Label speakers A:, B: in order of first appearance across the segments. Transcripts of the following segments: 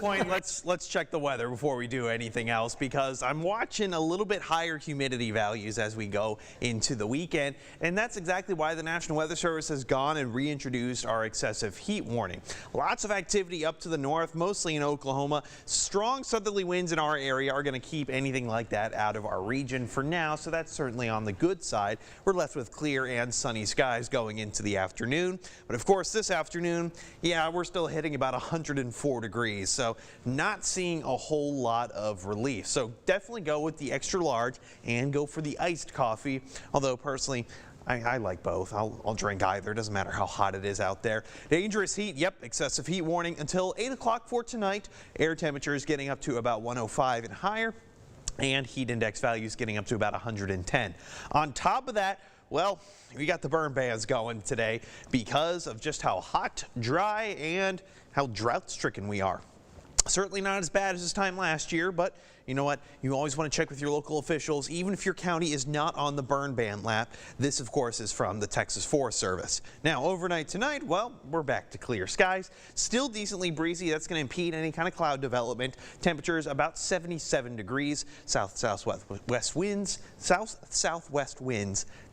A: Point, let's check the weather before we do anything else, because I'm watching a little bit higher humidity values as we go into the weekend, and that's exactly why the National Weather Service has gone and reintroduced our excessive heat warning. Lots of activity up to the north, mostly in Oklahoma. Strong southerly winds in our area are going to keep anything like that out of our region for now, so that's certainly on the good side. We're left with clear and sunny skies going into the afternoon, but of course this afternoon, yeah, we're still hitting about 104 degrees. So not seeing a whole lot of relief. So definitely go with the extra large and go for the iced coffee. Although personally, I like both. I'll drink either. Doesn't matter how hot it is out there. Dangerous heat. Yep. Excessive heat warning until 8 o'clock for tonight. Air temperatures getting up to about 105 and higher. And heat index values getting up to about 110. On top of that, well, we got the burn bans going today because of just how hot, dry, and how drought-stricken we are. Certainly not as bad as this time last year, but you know what? You always want to check with your local officials, even if your county is not on the burn ban map. This, of course, is from the Texas Forest Service. Now, overnight tonight, well, we're back to clear skies. Still decently breezy. That's going to impede any kind of cloud development. Temperatures about 77 degrees. Southwest winds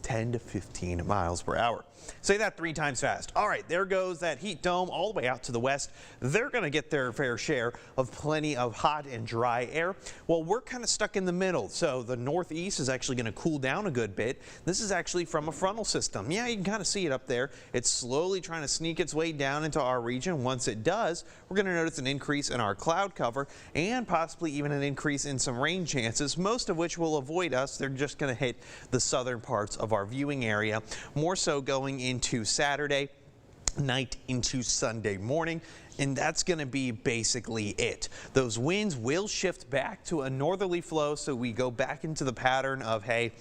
A: 10 to 15 miles per hour. Say that 3 times fast. All right, there goes that heat dome all the way out to the west. They're going to get their fair share of plenty of hot and dry air. Well, we're kind of stuck in the middle, so the northeast is actually going to cool down a good bit. This is actually from a frontal system. Yeah, you can kind of see it up there. It's slowly trying to sneak its way down into our region. Once it does, we're going to notice an increase in our cloud cover and possibly even an increase in some rain chances, most of which will avoid us. They're just going to hit the southern parts of our viewing area, more so going into Saturday night into Sunday morning, and that's going to be basically it. Those winds will shift back to a northerly flow, so we go back into the pattern of, hey,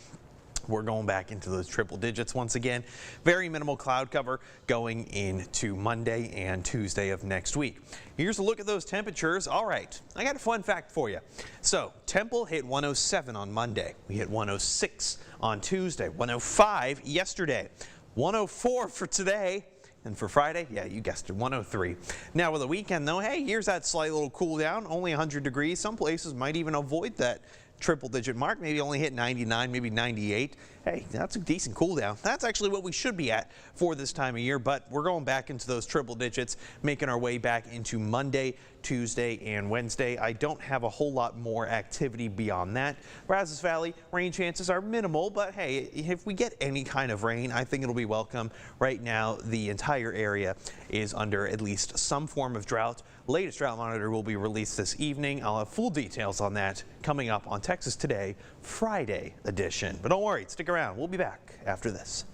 A: we're going back into those triple digits once again. Very minimal cloud cover going into Monday and Tuesday of next week. Here's a look at those temperatures. All right, I got a fun fact for you. So Temple hit 107 on Monday. We hit 106 on Tuesday, 105 yesterday, 104 for today. And for Friday, yeah, you guessed it, 103. Now with the weekend though, hey, here's that slight little cool down, only 100 degrees. Some places might even avoid that triple digit mark, maybe only hit 99, maybe 98. Hey, that's a decent cool down. That's actually what we should be at for this time of year, but we're going back into those triple digits, making our way back into Monday, Tuesday, and Wednesday. I don't have a whole lot more activity beyond that. Brazos Valley, rain chances are minimal, but hey, if we get any kind of rain, I think it'll be welcome. Right now, the entire area is under at least some form of drought. Latest drought monitor will be released this evening. I'll have full details on that coming up on Texas Today Friday edition. But don't worry, stick around. We'll be back after this.